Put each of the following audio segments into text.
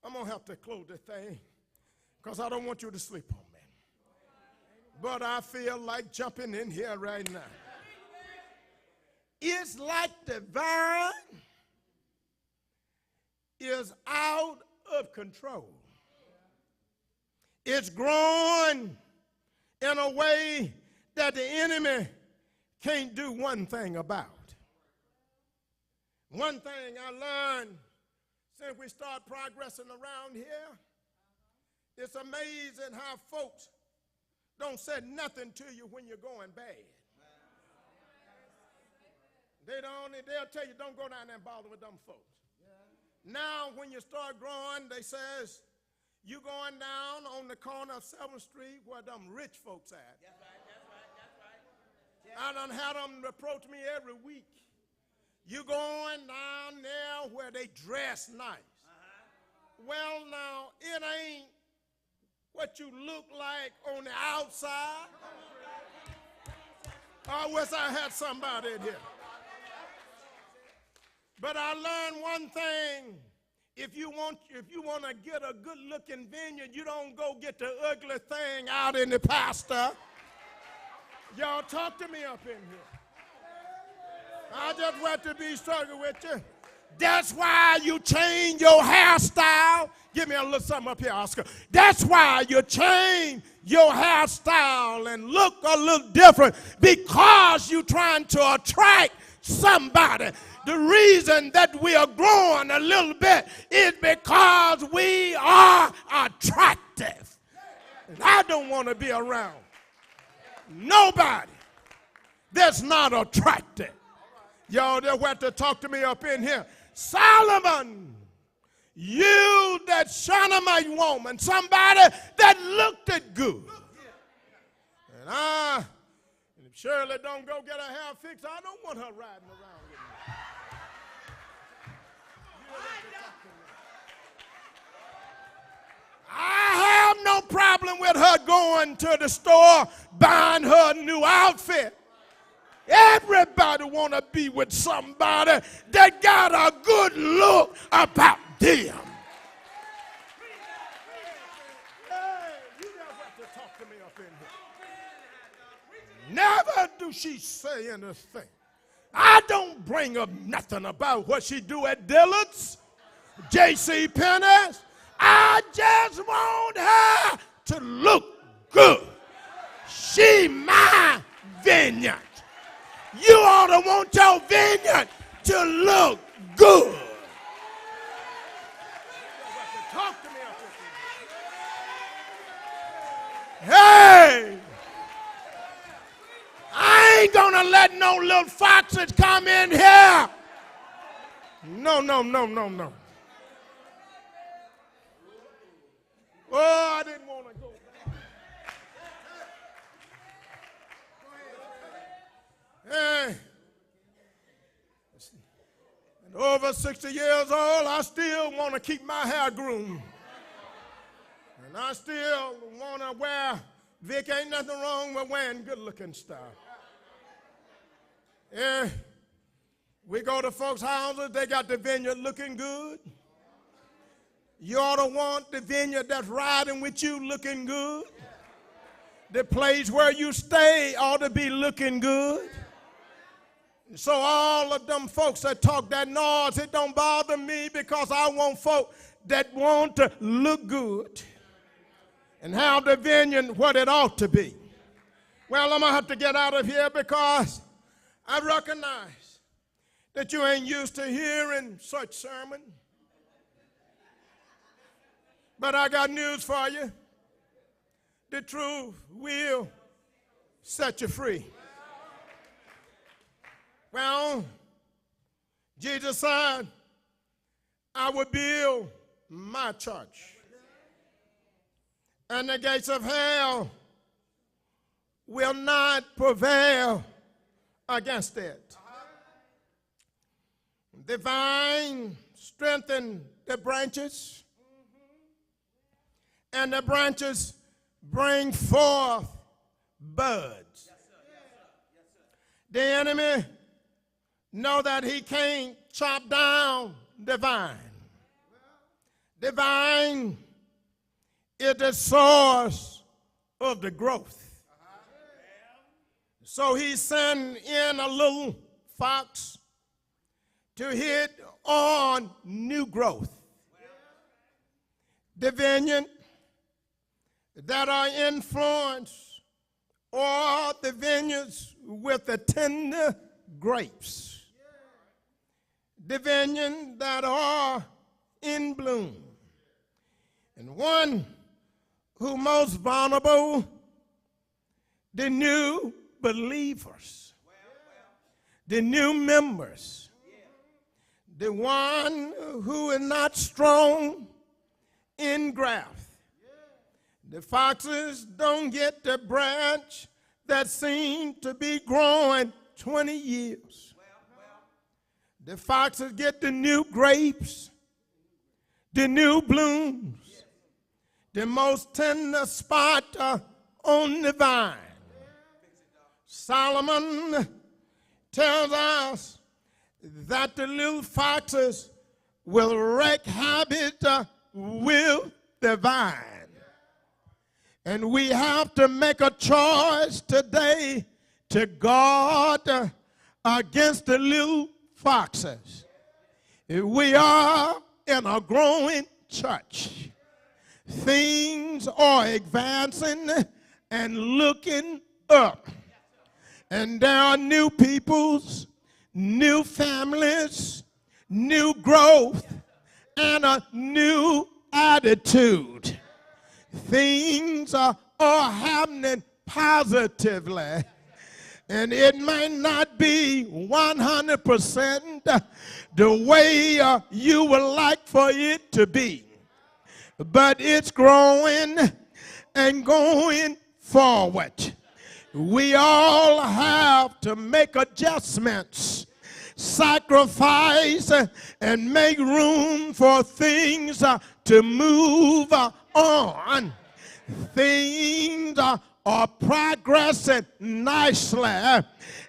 I'm going to have to close this thing because I don't want you to sleep on me. But I feel like jumping in here right now. It's like the vine is out of control. It's growing in a way that the enemy can't do one thing about. One thing I learned since we start progressing around here, it's amazing how folks don't say nothing to you when you're going bad. They'll tell you, don't go down there and bother with them folks. Now, when you start growing, they says, you going down on the corner of 7th Street where them rich folks at. That's right. I done had them approach me every week. You going down there where they dress nice. Well, now, it ain't what you look like on the outside. I wish I had somebody in here. But I learned one thing. If you want to get a good-looking vineyard, you don't go get the ugly thing out in the pasture. Y'all talk to me up in here. I just want to be struggling with you. That's why you change your hairstyle. Give me a little something up here, Oscar. That's why you change your hairstyle and look a little different, because you're trying to attract somebody. The reason that we are growing a little bit is because we are attractive. And I don't want to be around nobody that's not attractive. Y'all just want to talk to me up in here. Solomon, you that Shunammite woman, somebody that looked it good. And if Shirley don't go get her hair fixed, I don't want her riding around with me. I have no problem with her going to the store, buying her a new outfit. Everybody want to be with somebody that got a good look about them. Hey, you never have to talk to me up in here. Never do she say anything. I don't bring up nothing about what she do at Dillard's, J.C. Penney's. I just want her to look good. She my vineyard. You ought to want your vineyard to look good. Talk to me up here. Hey! I ain't gonna let no little foxes come in here. No. Oh, I didn't want to go back. Hey. And over 60 years old, I still want to keep my hair groomed. And I still want to wear, Vic, ain't nothing wrong with wearing good-looking stuff. Yeah. We go to folks' houses, they got the vineyard looking good. You ought to want the vineyard that's riding with you looking good. The place where you stay ought to be looking good. So all of them folks that talk that noise, it don't bother me, because I want folk that want to look good and have the vineyard what it ought to be. Well, I'm going to have to get out of here, because I recognize that you ain't used to hearing such sermon. But I got news for you. The truth will set you free. Well, Jesus said, I will build my church, and the gates of hell will not prevail against it. The vine strengthens the branches, and the branches bring forth buds. The enemy know that he can't chop down the vine. The vine is the source of the growth. So he sent in a little fox to hit on new growth. The vineyard that are influenced, or the vineyards with the tender grapes. The vineyard that are in bloom. And one who most vulnerable, the new believers, the new members, the one who is not strong in graft. The foxes don't get the branch that seemed to be growing 20 years. The foxes get the new grapes, the new blooms, the most tender spot on the vine. Solomon tells us that the little foxes will wreak havoc with the vine. And we have to make a choice today to guard against the little foxes. We are in a growing church. Things are advancing and looking up. And there are new peoples, new families, new growth, and a new attitude. Things are happening positively. And it may not be 100% the way you would like for it to be. But it's growing and going forward. We all have to make adjustments, sacrifice, and make room for things to move on. Things are progressing nicely,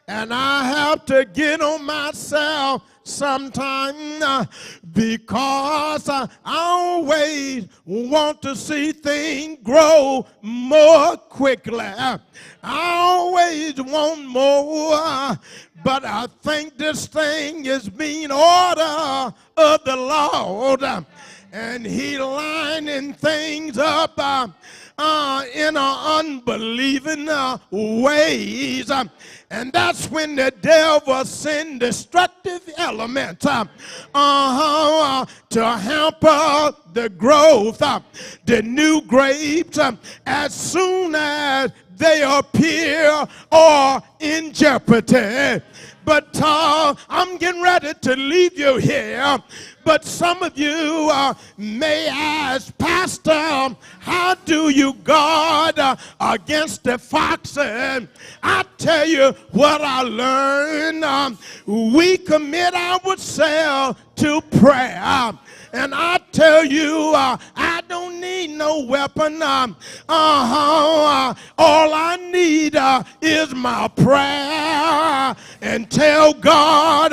and I have to get on myself sometimes because I always want to see things grow more quickly. I always want more, but I think this thing is being order of the Lord, and he lining things up in unbelieving ways. And that's when the devil sends destructive elements to hamper the growth. The new grapes, as soon as they appear, are in jeopardy. But I'm getting ready to leave you here. But some of you may ask, Pastor, how do you guard against the foxes? I tell you what I learned. We commit ourselves to prayer. And I tell you, I don't need no weapon. All I need is my prayer and tell God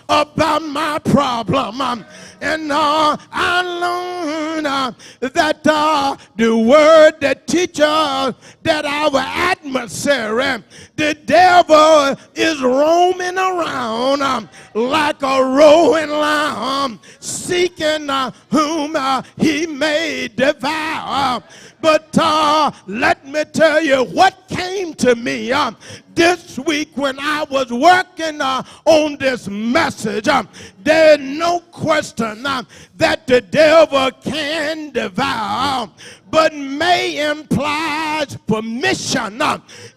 about my problem. And I learned that the word that teaches that our adversary, the devil, is roaming around like a roaring lion, seeking whom he may devour. But let me tell you what came to me this week when I was working on this message. There's no question that the devil can devour, but may implies permission.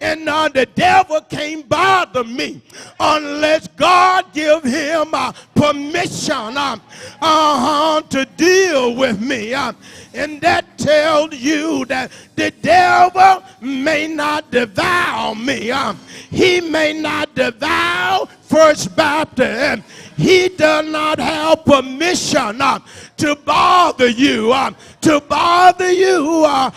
And the devil can't bother me unless God give him permission to deal with me. And that tells you that the devil may not devour me. He may not devour First Baptist. He does not have permission to bother you, to bother you. I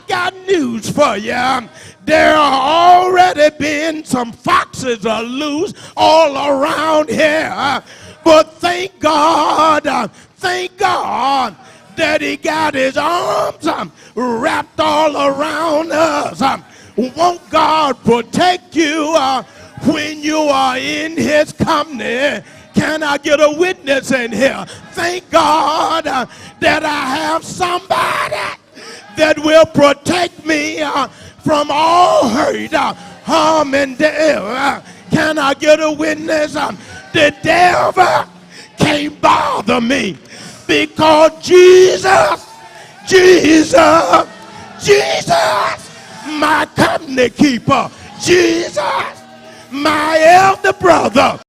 got news for you. There are already been some foxes loose all around here. But thank God that he got his arms wrapped all around us. Won't God protect you when you are in his company? Can I get a witness in here? Thank God that I have somebody that will protect me from all hurt, harm, and death. Can I get a witness? The devil can't bother me because Jesus, my company keeper, Jesus, my elder brother.